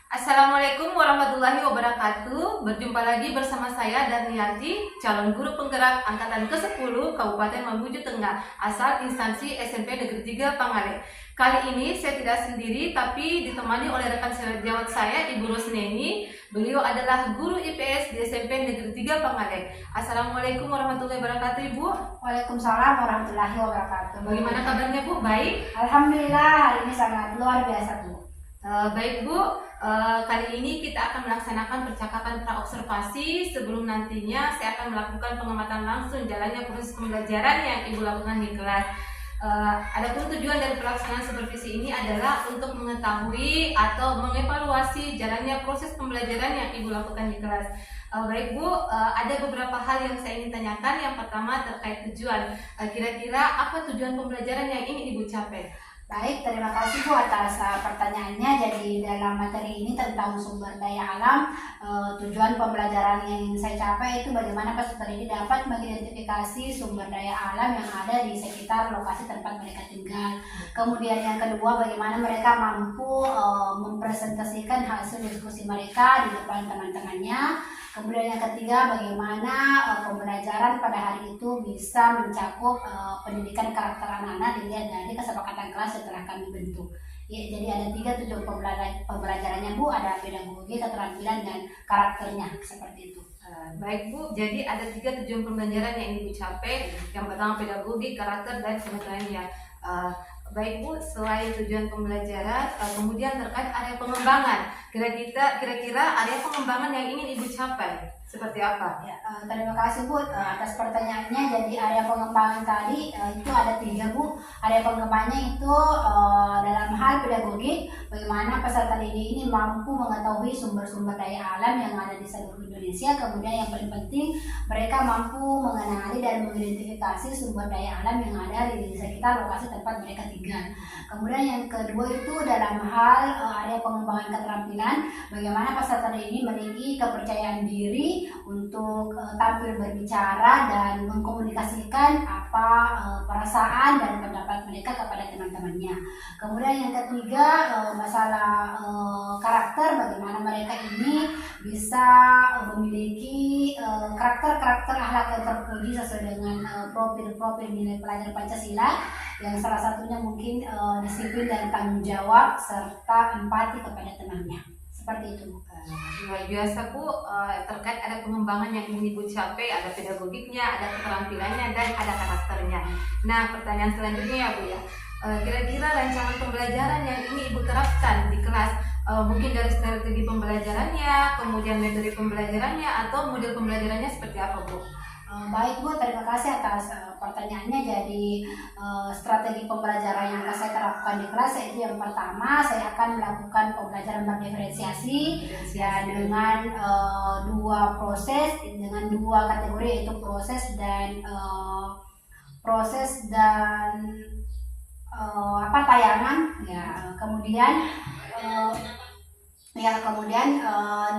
Assalamualaikum warahmatullahi wabarakatuh. Berjumpa lagi bersama saya Darniati, calon guru penggerak angkatan ke-10 Kabupaten Mamuju Tengah, asal instansi SMP Negeri 3 Pangaleng. Kali ini saya tidak sendiri, tapi ditemani oleh rekan sejawat saya, Ibu Rosneni. Beliau adalah guru IPS di SMP Negeri 3 Pangaleng. Assalamualaikum warahmatullahi wabarakatuh, Ibu. Waalaikumsalam warahmatullahi wabarakatuh. Bagaimana kabarnya, Bu? Baik? Alhamdulillah, hari ini sangat luar biasa, Bu. Baik Bu, kali ini kita akan melaksanakan percakapan praobservasi. Sebelum nantinya saya akan melakukan pengamatan langsung jalannya proses pembelajaran yang Ibu lakukan di kelas. Adapun tujuan dari pelaksanaan supervisi ini adalah untuk mengetahui atau mengevaluasi jalannya proses pembelajaran yang Ibu lakukan di kelas. Baik Bu, ada beberapa hal yang saya ingin tanyakan. Yang pertama terkait tujuan. Kira-kira apa tujuan pembelajaran yang ingin Ibu capai? Baik, terima kasih Bu atas pertanyaannya. Jadi dalam materi ini tentang sumber daya alam, tujuan pembelajaran yang ingin saya capai itu bagaimana peserta didik dapat mengidentifikasi sumber daya alam yang ada di sekitar lokasi tempat mereka tinggal. Kemudian yang kedua, bagaimana mereka mampu mempresentasikan hasil diskusi mereka di depan teman-temannya. Kemudian yang ketiga, bagaimana pembelajaran pada hari itu bisa mencakup pendidikan karakter anak-anak dilihat dari kesepakatan kelas setelah kami bentuk. Ya, jadi ada 3 tujuan pembelajarannya Bu, ada pedagogi, keterampilan, dan karakternya, seperti itu. Baik Bu, jadi ada 3 tujuan pembelajaran yang ingin Ibu capai. Yang pertama pedagogi, karakter, dan keterampilannya. Baik Bu, selain tujuan pembelajaran, kemudian terkait area pengembangan. Kira-kira area pengembangan yang ingin Ibu capai seperti apa? Ya, terima kasih Bu atas pertanyaannya. Jadi area pengembangan tadi itu ada 3 Bu. Area pengembangannya itu dalam hal pedagogi, bagaimana peserta didik ini mampu mengetahui sumber-sumber daya alam yang ada di seluruh Indonesia. Kemudian yang paling penting, mereka mampu mengenali dan mengidentifikasi sumber daya alam yang ada di sekitar lokasi tempat mereka tinggal. Kemudian yang kedua itu dalam hal area pengembangan keterampilan, bagaimana peserta didik ini memiliki kepercayaan diri untuk tampil berbicara dan mengkomunikasikan apa perasaan dan pendapat mereka kepada teman-temannya. Kemudian yang ketiga, masalah karakter, bagaimana mereka ini bisa memiliki karakter akhlak yang terpuji sesuai dengan profil nilai pelajar Pancasila, yang salah satunya mungkin disiplin dan tanggung jawab serta empati kepada temannya. Seperti itu. Luar biasa Bu, terkait ada pengembangan yang ingin Ibu capai, ada pedagogiknya, ada keterampilannya, dan ada karakternya. Nah, pertanyaan selanjutnya ya Bu ya, kira-kira rancangan pembelajaran yang ingin Ibu terapkan di kelas, mungkin dari strategi pembelajarannya, kemudian metode pembelajarannya, atau model pembelajarannya seperti apa Bu? Baik Bu, terima kasih atas pertanyaannya. Jadi strategi pembelajaran yang akan saya terapkan di kelas yaitu yang pertama, saya akan melakukan pembelajaran berdiferensiasi ya, dengan 2 proses, dengan 2 kategori, yaitu proses dan tayangan ya. Kemudian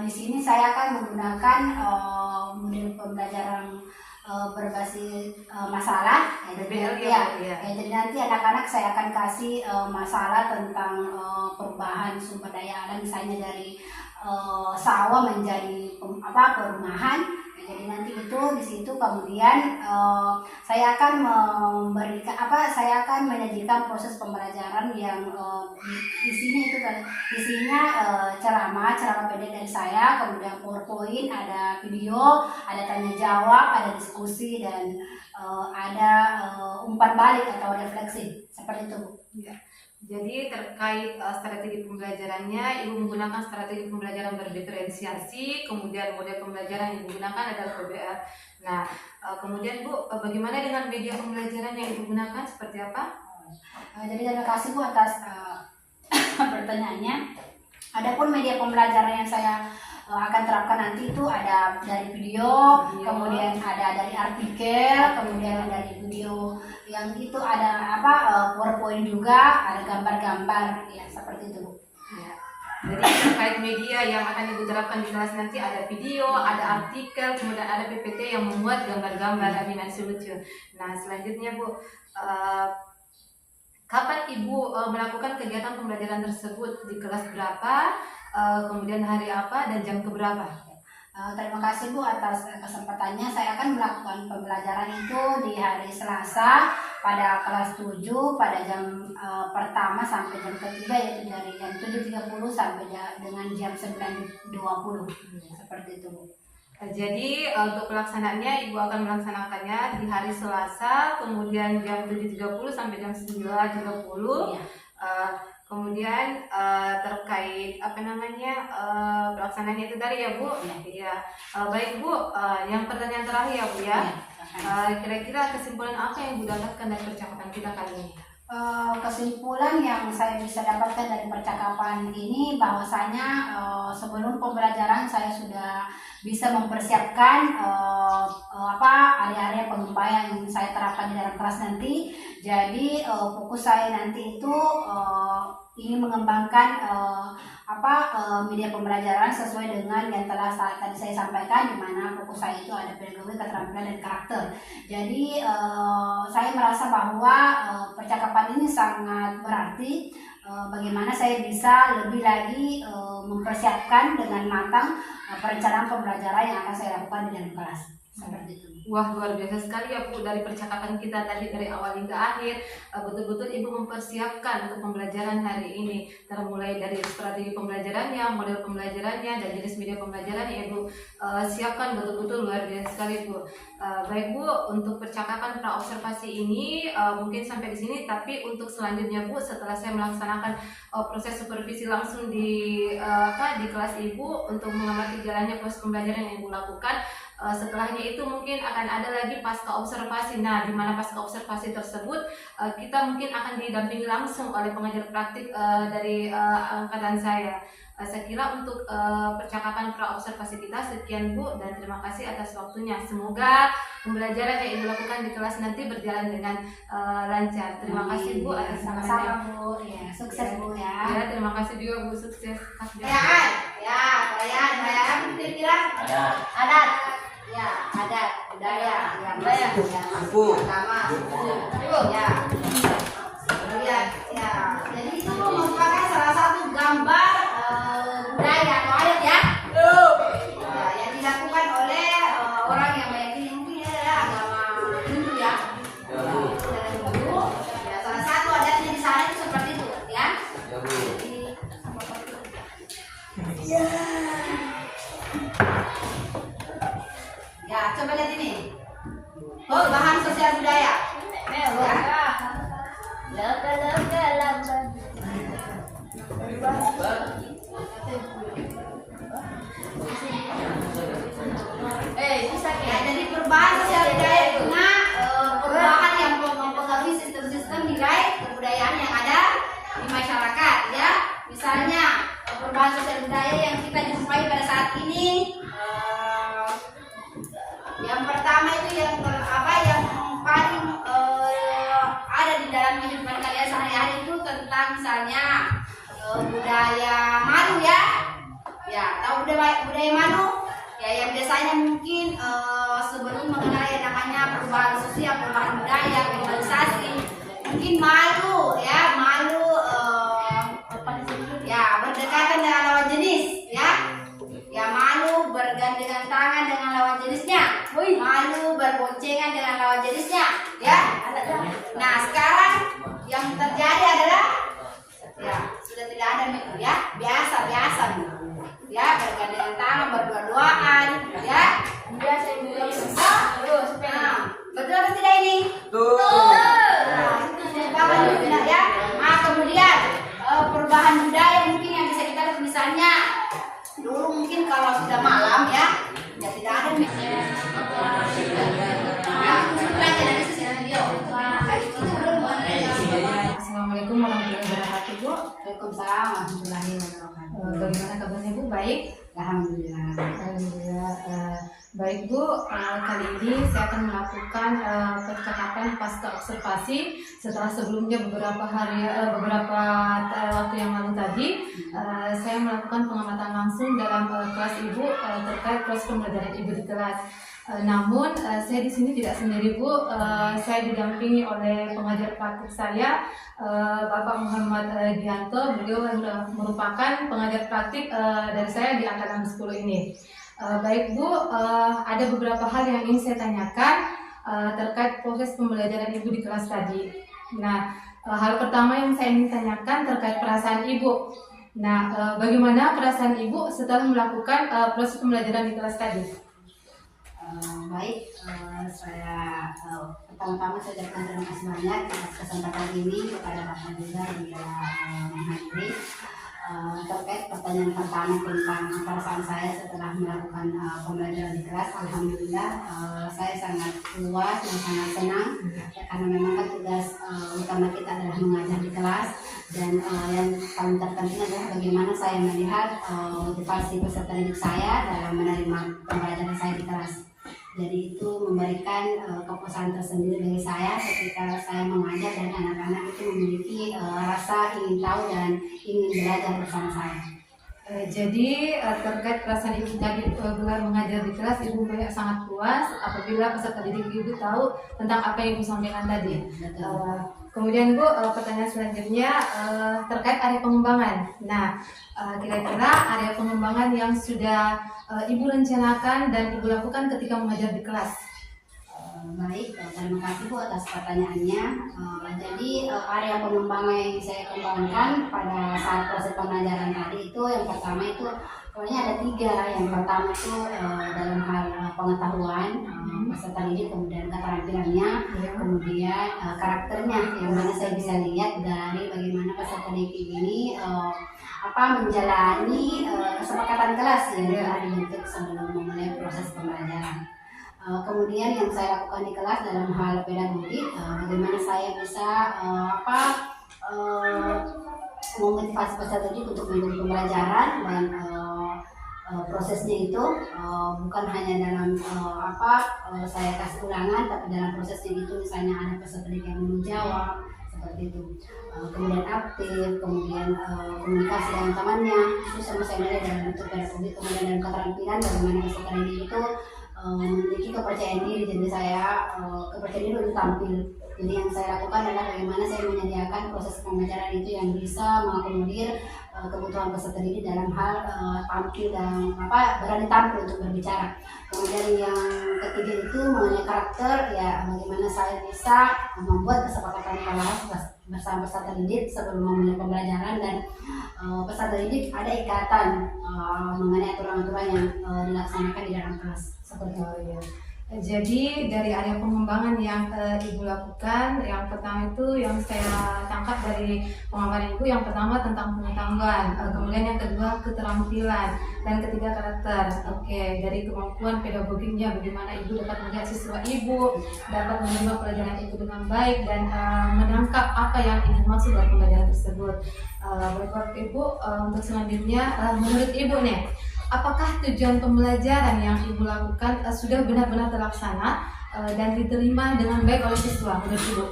di sini saya akan menggunakan model pembelajaran berbasis masalah. Jadi nanti anak-anak saya akan kasih masalah tentang perubahan sumber daya alam, misalnya dari sawah menjadi perumahan. Jadi nanti itu di situ kemudian saya akan menyajikan proses pembelajaran yang isinya ceramah pendek dari saya, kemudian PowerPoint, ada video, ada tanya jawab, ada diskusi, dan ada umpan balik atau refleksi, seperti itu Bu. Ya. Jadi terkait strategi pembelajarannya, Ibu menggunakan strategi pembelajaran berdiferensiasi, kemudian model pembelajaran yang Ibu gunakan adalah PBR. Nah, kemudian Bu, bagaimana dengan media pembelajaran yang Ibu gunakan, seperti apa? Jadi terima kasih Bu atas pertanyaannya. Adapun media pembelajaran yang saya akan terapkan nanti itu ada dari video, kemudian ada dari artikel, kemudian dari video yang itu ada PowerPoint juga, ada gambar-gambar ya, seperti itu. Ya. Jadi terkait media yang akan Ibu terapkan di kelas nanti ada video, ada artikel, kemudian ada PPT yang membuat gambar-gambar animasi lucu. Nah, selanjutnya Bu, kapan Ibu melakukan kegiatan pembelajaran tersebut, di kelas berapa, kemudian hari apa dan jam keberapa? Terima kasih Bu atas kesempatannya. Saya akan melakukan pembelajaran itu di hari Selasa pada kelas 7 pada jam pertama sampai jam ketiga, yaitu dari jam 7.30 sampai dengan jam 9.20. Seperti itu Bu. Jadi untuk pelaksanaannya Ibu akan melaksanakannya di hari Selasa, kemudian jam 7.30 sampai jam 9.30. Iya. Kemudian terkait pelaksanaannya itu tadi ya Bu. Iya. Baik Bu, yang pertanyaan terakhir ya Bu ya. Kira-kira kesimpulan apa yang Ibu dapatkan dari percakapan kita kali ini? Kesimpulan yang saya bisa dapatkan dari percakapan ini bahwasanya sebelum pembelajaran saya sudah bisa mempersiapkan area-area pengembangan yang saya terapkan di dalam kelas nanti. Jadi fokus saya nanti itu ingin mengembangkan media pembelajaran sesuai dengan yang telah tadi saya sampaikan, di mana fokus saya itu ada pedagogi, keterampilan, dan karakter. Jadi saya merasa bahwa percakapan ini sangat berarti. Bagaimana saya bisa lebih lagi mempersiapkan dengan matang perencanaan pembelajaran yang akan saya lakukan di dalam kelas. Seperti itu. Wah, luar biasa sekali ya Bu, dari percakapan kita tadi dari awal hingga akhir, betul-betul Ibu mempersiapkan untuk pembelajaran hari ini, termulai dari strategi pembelajarannya, model pembelajarannya, dan jenis media pembelajaran yang Ibu siapkan betul-betul luar biasa sekali Bu. Baik Bu, untuk percakapan praobservasi ini mungkin sampai di sini, tapi untuk selanjutnya Bu, setelah saya melaksanakan proses supervisi langsung di kelas Ibu untuk mengamati jalannya proses pembelajaran yang Ibu lakukan, setelahnya itu mungkin akan ada lagi pasca observasi. Nah, di mana pasca observasi tersebut kita mungkin akan didampingi langsung oleh pengajar praktik dari angkatan saya. Saya kira untuk percakapan praobservasi kita sekian Bu, dan terima kasih atas waktunya. Semoga pembelajaran yang Ibu lakukan di kelas nanti berjalan dengan lancar. Terima kasih Bu atas sama-sama Bu. Ya, sukses Bu ya. Ya, terima kasih juga Bu, sukses. Adat. Ya, adat, budaya, agama, ya. Jadi itu merupakan salah satu gambar budaya atau adat ya. Yang dilakukan oleh orang yang meyakini mungkin adalah agama Hindu ya. Ya, salah satu adatnya di sana itu seperti itu ya. Ya, coba lihat ini. Bahan sosial budaya. Jadi perubahan sosial budaya dengan perubahan yang mempengaruhi sistem-sistem nilai kebudayaan yang ada di masyarakat ya. Misalnya perubahan sosial budaya yang kita jumpai pada saat ini. Yang pertama itu yang paling ada di dalam kehidupan kalian sehari-hari itu tentang misalnya budaya malu ya. Ya, tahu budaya malu? Ya, yang biasanya mungkin sebelum mengenal yang namanya perubahan sosial, perubahan budaya, globalisasi, mungkin malu ya, berdekatan dengan lawan jenis ya. Ya, malu bergandengan tangan dengan lawan jenisnya, malu berboncengan dengan lawan jenisnya, ya. Nah, sekarang yang terjadi adalah, ya sudah tidak ada itu, ya, biasa, ya, bergandengan tangan, berdua-duaan, ya. Biasa itu terus. Nah, betul atau tidak ini? Betul. Nah, itu merupakan benar ya. Nah, kemudian perubahan budaya mungkin yang bisa kita lihat misalnya. Dulu mungkin kalau sudah malam ya tidak ada Assalamualaikum warahmatullahi wabarakatuh Bu. Waalaikumsalam warahmatullahi wabarakatuh. Bagaimana kabarnya Bu? Baik? Alhamdulillah. Baik Bu, kali ini saya akan melakukan percakapan pasca observasi setelah sebelumnya beberapa waktu yang lalu tadi saya melakukan pengamatan langsung dalam kelas Ibu terkait proses pembelajaran Ibu di kelas. Namun saya di sini tidak sendiri Bu, saya didampingi oleh pengajar praktik saya, Bapak Muhammad Gianto. Beliau merupakan pengajar praktik dari saya di angkatan 10 ini. Baik Bu, ada beberapa hal yang ingin saya tanyakan terkait proses pembelajaran Ibu di kelas tadi. Nah, hal pertama yang saya ingin tanyakan terkait perasaan Ibu. Nah, bagaimana perasaan Ibu setelah melakukan proses pembelajaran di kelas tadi? Baik, saya pertama-tama saya ucapkan terima kasih banyak atas kesempatan ini kepada Bapak juga yang telah menghadiri. Terkait pertanyaan pertama tentang perasaan saya setelah melakukan pembelajaran di kelas, alhamdulillah saya sangat puas dan sangat senang ya, karena memang kan tugas utama kita adalah mengajar di kelas, dan yang paling terpenting adalah bagaimana saya melihat motivasi peserta didik saya dalam menerima pembelajaran saya di kelas. Jadi itu memberikan kepuasan tersendiri bagi saya ketika saya mengajar dan anak-anak itu memiliki rasa ingin tahu dan ingin belajar bersama saya. Jadi terkait perasaan Ibu tadi gelar mengajar di kelas, Ibu sangat puas apabila peserta didik Ibu tahu tentang apa yang Ibu sampaikan tadi. Kemudian Bu, pertanyaan selanjutnya terkait area pengembangan. Nah, kira-kira area pengembangan yang sudah Ibu rencanakan dan Ibu lakukan ketika mengajar di kelas? Baik, terima kasih Bu atas pertanyaannya. Jadi area pengembangan yang saya kembangkan pada saat proses pengajaran tadi itu, yang pertama itu pokoknya ada 3. Yang pertama itu dalam hal pengetahuan peserta didik, kemudian keterampilannya, kemudian karakternya, yang mana saya bisa lihat dari bagaimana peserta didik ini menjalani kesepakatan kelas yang telah dibentuk sebelum memulai proses pembelajaran. Kemudian yang saya lakukan di kelas dalam hal pedagogik, bagaimana saya bisa memotivasi peserta didik untuk mengikuti pembelajaran, dan prosesnya itu bukan hanya dalam saya kasih ulangan, tapi dalam prosesnya itu misalnya ada peserta didik yang menjawab seperti itu, kemudian aktif, kemudian komunikasi dengan temannya, itu sama saya melihat dalam bentuk pedagogik. Kemudian dalam keterampilan, bagaimana peserta didik itu memiliki kepercayaan diri. Jadi saya kepercayaan diri untuk tampil. Jadi yang saya lakukan adalah bagaimana saya menyediakan proses pembelajaran itu yang bisa mengakomodir kebutuhan peserta didik dalam hal tampil dan berani tampil untuk berbicara. Kemudian yang ketiga itu mengenai karakter, ya bagaimana saya bisa membuat kesepakatan kelas bersama peserta didik sebelum memulai pembelajaran, dan peserta didik ada ikatan mengenai aturan-aturan yang dilaksanakan di dalam kelas. Seperti itu. Jadi dari area pengembangan yang Ibu lakukan, yang pertama itu yang saya tangkap dari pengalaman Ibu, yang pertama tentang pengetahuan, kemudian yang kedua keterampilan, dan ketiga karakter. Oke, dari kemampuan pedagogiknya, bagaimana Ibu dapat melihat siswa Ibu, dapat menerima pelajaran Ibu dengan baik, dan menangkap apa yang Ibu maksud dari pembelajaran tersebut. Baik Ibu, untuk selanjutnya, menurut Ibu nih, apakah tujuan pembelajaran yang Ibu lakukan sudah benar-benar terlaksana dan diterima dengan baik oleh siswa menurut Ibu?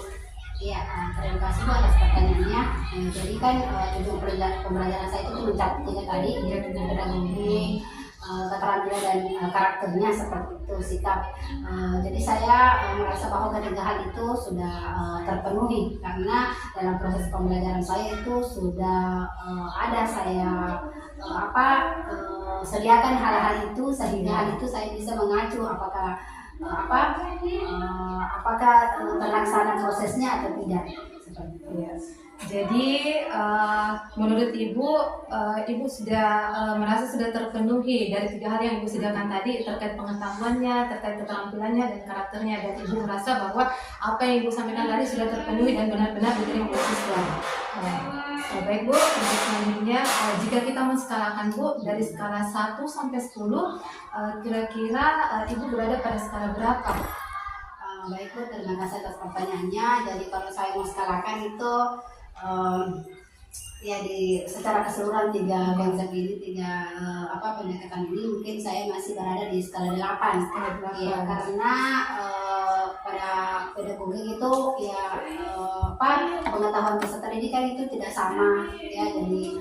Iya, terima kasih Bu atas pertanyaannya. Jadi kan tujuan pembelajaran saya itu mencakup 3 tadi, yaitu pedagogik, keterampilan dan karakternya, seperti itu sikap. Jadi saya merasa bahwa ketiga hal itu sudah terpenuhi, karena dalam proses pembelajaran saya itu sudah ada saya sediakan hal-hal itu, sehingga hal itu saya bisa mengacu apakah terlaksana prosesnya atau tidak. Seperti itu. Yes. Jadi menurut Ibu, Ibu sudah merasa sudah terpenuhi dari 3 hal yang Ibu sediakan tadi, terkait pengetahuannya, terkait keterampilannya, dan karakternya, dan Ibu merasa bahwa apa yang Ibu sampaikan tadi sudah terpenuhi dan benar-benar diterima oleh siswa. Baik Bu, untuk selanjutnya jika kita menskalakan Bu dari skala 1 sampai 10, kira-kira Ibu berada pada skala berapa? Baik Bu, terima kasih atas pertanyaannya. Jadi kalau saya mau skalakan itu ya secara keseluruhan 3 konsep ini, 3 pendekatan ini, mungkin saya masih berada di skala 8. Ya, karena pada pedagogik itu pengetahuan peserta didik kan itu tidak sama ya. Jadi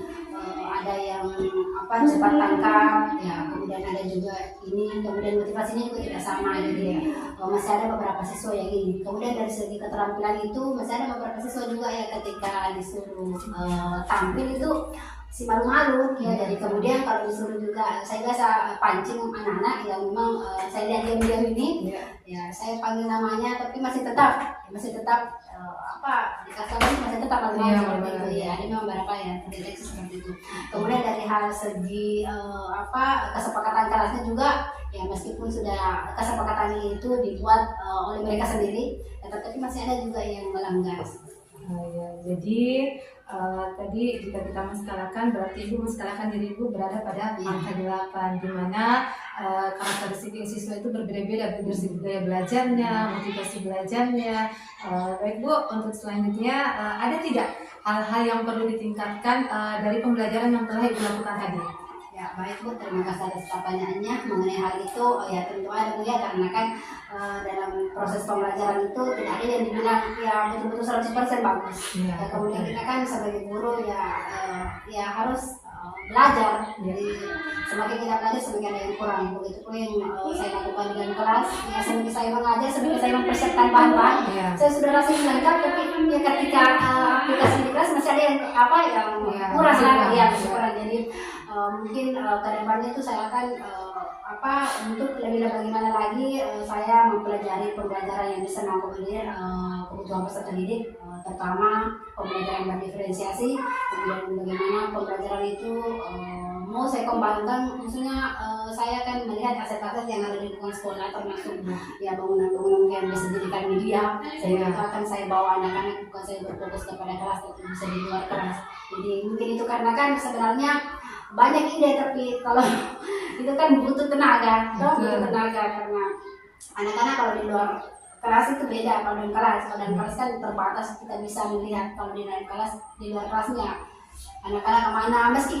ada yang cepat tangkap, ya kemudian ada juga ini, kemudian motivasinya juga tidak sama, jadi masih ada beberapa siswa yang ini. Kemudian dari segi keterampilan itu masih ada beberapa siswa juga ya ketika disuruh tampil itu si malu-malu ya. Jadi kemudian kalau disuruh juga saya biasa pancing anak-anak yang memang saya lihat diam-diam ini, ya saya panggil namanya, tapi masih tetap dikasih masih tetap malu-malu seperti itu ya. Ada memang beberapa ya terdeteksi seperti itu. Kemudian dari hal segi kesepakatan kelasnya juga ya, meskipun sudah kesepakatan itu dibuat oleh mereka sendiri, ya, tapi masih ada juga yang melanggar. Ya, jadi tadi jika kita menskalakan, berarti Ibu menskalakan diri Ibu berada pada angka 8, di mana karakteristik siswa itu berbeda-beda dari segi gaya belajarnya, motivasi belajarnya. Baik Bu, untuk selanjutnya ada tidak hal-hal yang perlu ditingkatkan dari pembelajaran yang telah Ibu lakukan tadi? Ya baik Bu, terima kasih atas pertanyaannya mengenai hal itu. Ya tentu ada Bu ya, karena kan dalam proses pembelajaran itu tidak ada yang dibilang ya betul-betul 100% bagus. Ya, kemudian kita kan sebagai guru ya harus belajar. Jadi semakin kita belajar semakin ada yang kurang. Begitu pun yang saya lakukan dengan kelas. Ya semakin saya mengajar, semakin saya mempersiapkan bahan-bahan. Saya sudah rasanya lengkap, tapi ya ketika aplikasi di kelas masih ada yang kurang lagi ya kurang. Jadi mungkin kedepannya itu saya akan untuk lebih bagaimana lagi saya mempelajari pembelajaran yang bisa mengakomodir kebutuhan peserta didik, terutama pembelajaran berdiferensiasi, kemudian bagaimana pembelajaran itu mau saya kembangkan. Maksudnya saya akan melihat aset-aset yang ada di lingkungan sekolah, termasuk ya bangunan-bangunan yang bisa dijadikan media. Saya akan saya bawa anak-anak, bukan saya berfokus kepada kelas, tapi bisa di luar kelas. Jadi mungkin itu karena kan sebenarnya banyak ide, tapi kalau itu kan butuh tenaga, karena anak-anak kalau di luar kelas itu beda. Kalau dalam kelas kan terbatas, kita bisa melihat. Kalau di dalam kelas, di luar kelasnya anak-anak kemana, meski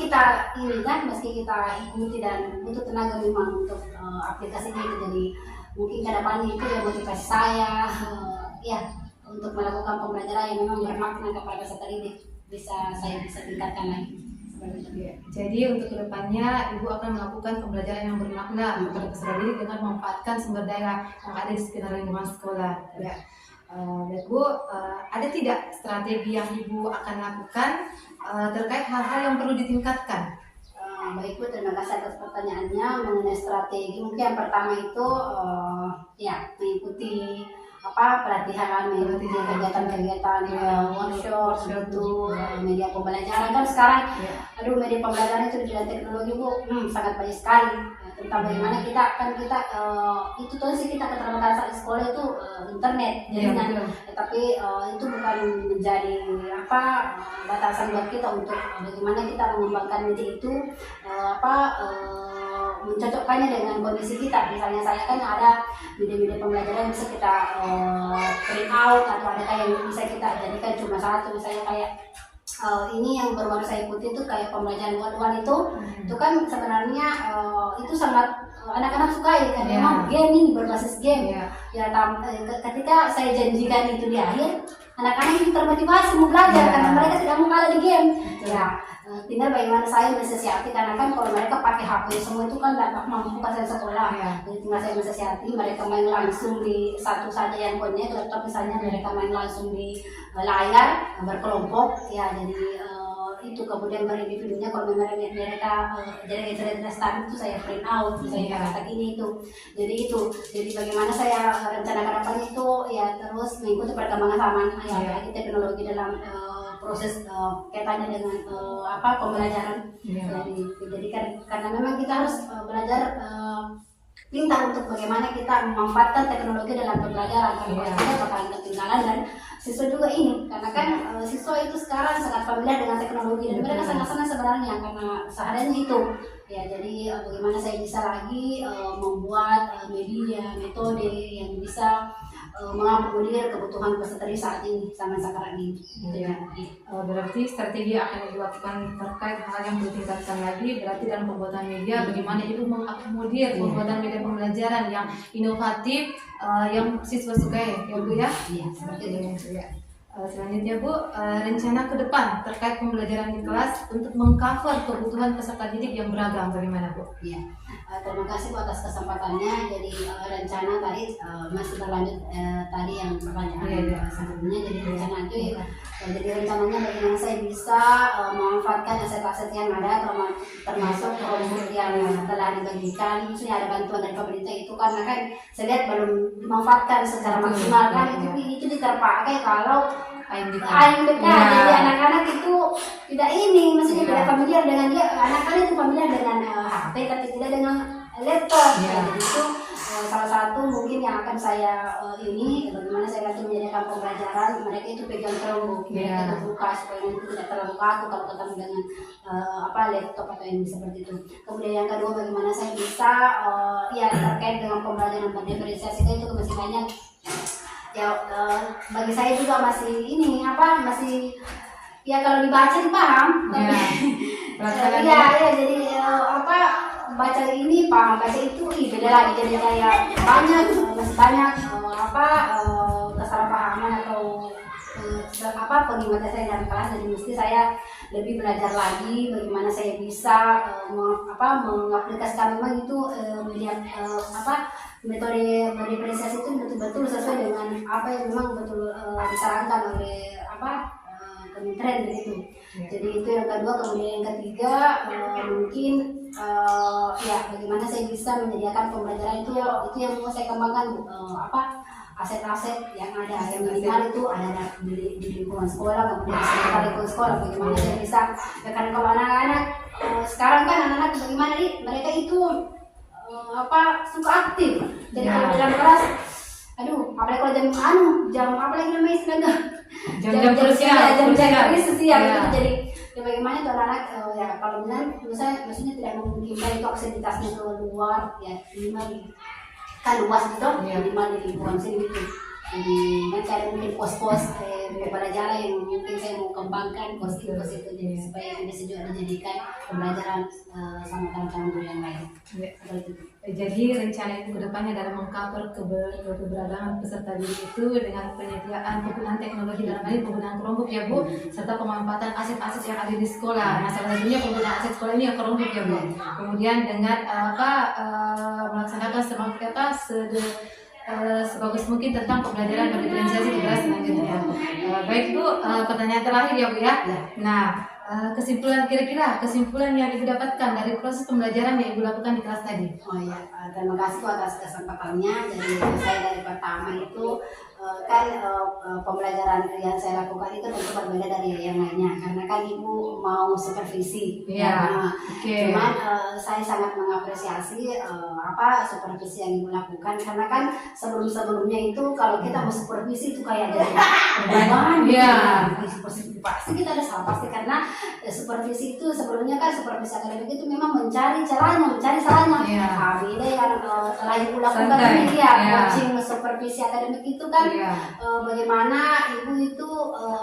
kita ikuti dan butuh tenaga memang untuk aplikasinya itu. Jadi mungkin ke depannya itu ya motivasi saya untuk melakukan pembelajaran yang memang bermakna kepada peserta didik saya bisa tingkatkan lagi. Jadi untuk kedepannya Ibu akan melakukan pembelajaran yang bermakna kepada peserta didik dengan memanfaatkan sumber daya yang ada di sekitar lingkungan sekolah. Ya. Bu, ada tidak strategi yang Ibu akan lakukan terkait hal-hal yang perlu ditingkatkan? Baik Bu, terima kasih atas pertanyaannya mengenai strategi. Mungkin yang pertama itu mengikuti pelatihan, mengikuti kegiatan-kegiatan workshop itu, media pembelajaran kan sekarang. Media pembelajaran itu dengan teknologi Bu sangat banyak sekali. Tentang bagaimana kita itu tuh sih kita keterbatasan di sekolah itu internet, tapi itu bukan menjadi batasan buat kita untuk bagaimana kita mengembangkan media itu mencocokkannya dengan kondisi kita. Misalnya saya kan ada media-media pembelajaran yang bisa kita print out, atau ada kayak yang bisa kita jadikan cuma satu. Misalnya kayak ini yang baru saya ikuti itu kayak pembelajaran one-one itu kan sebenarnya itu sangat anak-anak suka ya, kan memang game ini berbasis game. Ketika saya janjikan itu di akhir, anak-anak ini termotivasi mau belajar karena mereka tidak mau kalah di game. Tinggal bagaimana saya mensiasati, karena kan kalau mereka pakai HP semua itu kan tidak mampu pasal sekolah. Jadi tinggal saya mensiasati mereka main langsung di satu saja yang connect laptop, misalnya mereka main langsung di layar berkelompok ya. Jadi itu kemudian berindividunya kalau mereka jadi internet itu saya print out, misalnya kata ini itu. Jadi bagaimana saya rencana ke depannya itu ya terus mengikuti perkembangan zaman teknologi dalam proses kaitannya dengan pembelajaran. Jadi karena memang kita harus belajar pintar untuk bagaimana kita memanfaatkan teknologi dalam pembelajaran. Karena kita bakalan ketinggalan, dan siswa juga ini, karena kan siswa itu sekarang sangat familiar dengan teknologi dan mereka sangat senang sebenarnya karena sehariannya itu. Jadi bagaimana saya bisa lagi membuat media, metode yang bisa mengakomodir kebutuhan peserta di saat ini, zaman sekarang ini. Berarti strategi akan dilakukan terkait hal yang ditingkatkan lagi, berarti dalam pembuatan media bagaimana Ibu mengakomodir pembuatan media pembelajaran yang inovatif, yang siswa sukai ya Bu ya. Seperti itu. Selanjutnya Bu, rencana ke depan terkait pembelajaran di kelas untuk mengcover kebutuhan peserta didik yang beragam bagaimana Bu? Iya, terima kasih Bu atas kesempatannya. Jadi rencana tadi masih berlanjut tadi yang pertanyaan sebelumnya. Jadi rencana itu jadi rencananya bagaimana saya bisa memanfaatkan aset-aset yang ada, termasuk kelompok yang telah dibagikan. Misalnya ada bantuan dari pemerintah itu karena kan saya lihat belum dimanfaatkan secara maksimal kan. Itu terpakai kalau AMDK. Jadi anak-anak itu tidak ini, maksudnya tidak familiar dengan dia. Anak-anak itu familiar dengan HP tapi tidak dengan laptop. Jadi itu salah satu mungkin yang akan saya ini bagaimana saya nanti menyediakan pembelajaran mereka itu pegang Chromebook, mereka terbuka supaya nanti tidak terlalu kaku kalau ketemu dengan laptop atau yang seperti itu. Kemudian yang kedua bagaimana saya bisa ya terkait dengan pembelajaran berdiferensiasi itu masih banyak. Ya bagi saya juga masih ini masih ya kalau dibaca dipaham tapi jadi baca ini paham, baca itu beda lagi, jadi kayak masih banyak kesalahpahaman atau pengingat saya dalam kelas. Jadi mesti saya lebih belajar lagi bagaimana saya bisa mengaplikasikan memang itu melihat metode berdiferensiasi itu betul-betul sesuai dengan apa yang memang betul disarankan oleh kementerian begitu. Jadi itu yang kedua. Kemudian yang ketiga mungkin bagaimana saya bisa menyediakan pembelajaran itu yang mau saya kembangkan aset-aset yang ada yang minimal itu ada di lingkungan sekolah, kemudian di sekitar lingkungan sekolah bagaimana saya bisa karena kalau anak-anak sekarang kan anak-anak bagaimana mereka itu suka aktif. Jadi kalau dalam kelas apalagi kalau jam apalagi namanya istilahnya jam siang gitu. Jadi bagaimana itu anak-anak kalau maksudnya tidak memungkinkan itu aktivitasnya keluar minimal kan luas gitu minimal di lingkungan sini gitu. Jadi nanti ada mungkin pos-pos pembelajaran yang mungkin saya mau kembangkan pos itu jadi supaya bisa juga dijadikan pembelajaran sama kawan-kawan guru yang lain. Jadi rencana itu kedepannya adalah mengcover keberagaman peserta didik itu dengan penyediaan penggunaan teknologi dalam hal ini penggunaan Chromebook ya Bu, serta pemanfaatan aset-aset yang ada di sekolah. Nah salah satunya penggunaan aset sekolah ini yang Chromebook ya Bu. Kemudian dengan melaksanakan sebagus mungkin tentang pembelajaran berdiferensiasi di kelas selanjutnya. Baik Bu, pertanyaan terakhir ya Bu ya. Nah, kesimpulan yang Ibu dapatkan dari proses pembelajaran yang Ibu lakukan di kelas tadi. Terima kasih atas kesempatannya. Jadi saya dari pertama itu pembelajaran yang saya lakukan itu tentu berbeda dari yang lainnya karena kan Ibu mau supervisi. Cuman saya sangat mengapresiasi supervisi yang Ibu lakukan karena kan sebelumnya itu kalau kita mau supervisi itu kayak jadi beban. Pasti kita ada salah pasti karena supervisi itu sebelumnya kan supervisi akademik itu memang mencari salahnya. Beda yang telah Ibu lakukan ini coaching supervisi akademik itu kan bagaimana Ibu itu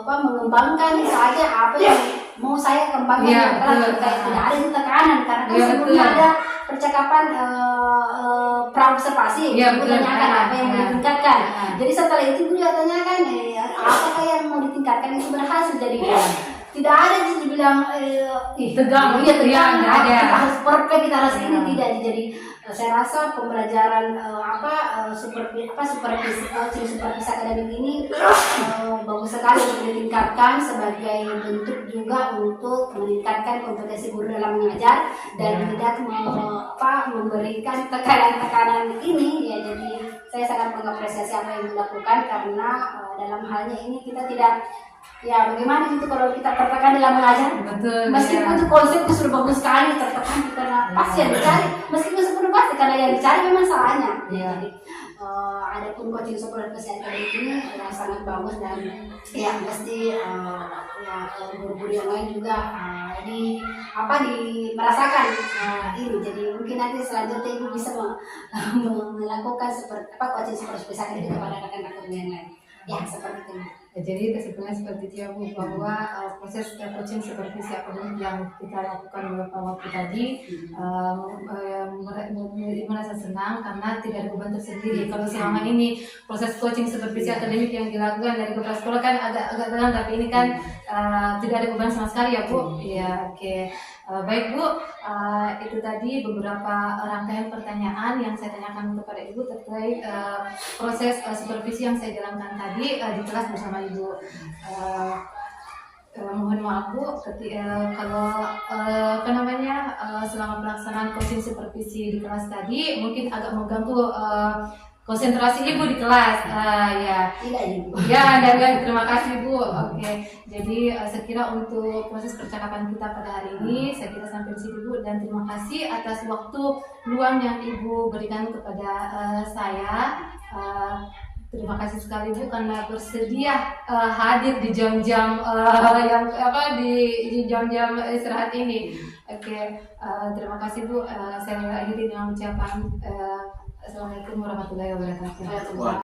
mengembangkan saja apa yang mau saya kembangkan kayak tidak ada tekanan karena kan sebelumnya ada percakapan pra-observasi Ibu tanyakan apa yang mau ditingkatkan. Jadi setelah itu Ibu juga tanyakan apa yang mau ditingkatkan itu berhasil. Jadi tidak ada dibilang tegang kita harus perfect, kita harus ini tidak. Jadi saya rasa pembelajaran supervisi akademik ini bagus sekali untuk ditingkatkan sebagai bentuk juga untuk meningkatkan kompetensi guru dalam mengajar dan tidak memberikan tekanan-tekanan ini ya. Jadi saya sangat mengapresiasi apa yang dilakukan karena dalam halnya ini kita tidak bagaimana itu kalau kita tertekan dalam mengajar. Meskipun itu konsep itu sudah bagus sekali tertekan karena pasti yang dicari meskipun sepenuh pasti karena yang dicari memang salahnya. Jadi ada pun coaching supervisi akademik ini sangat bagus dan mesti guru-guru yang lain juga merasakan ini. Jadi mungkin nanti selanjutnya Ibu bisa melakukan seperti coaching supervisi akademik kepada rekan-rekan yang lain. Seperti itu. Jadi kesimpulannya seperti itu ya Bu, bahwa proses coaching supervisi akademik yang kita lakukan beberapa waktu tadi merasa senang karena tidak ada beban tersendiri. Kalau selama ini proses coaching supervisi akademik yang dilakukan dari beberapa sekolah kan agak berat, tapi ini kan tidak ada beban sama sekali ya Bu. Ya, oke. Baik Bu, itu tadi beberapa rangkaian pertanyaan yang saya tanyakan kepada Ibu terkait proses supervisi yang saya jalankan tadi di kelas bersama Ibu. Mohon maaf Bu, kalau selama pelaksanaan coaching supervisi di kelas tadi mungkin agak mengganggu konsentrasi Ibu di kelas. Ya. Tidak Ibu. Ya, dan terima kasih Bu. Oke. Jadi saya kira untuk proses percakapan kita pada hari ini saya kira sampai di sini Bu, dan terima kasih atas waktu luang yang Ibu berikan kepada saya. Terima kasih sekali Bu karena bersedia hadir di jam-jam di jam-jam istirahat ini. Oke. Terima kasih Bu. Saya akhiri dengan ucapan Assalamualaikum warahmatullahi wabarakatuh.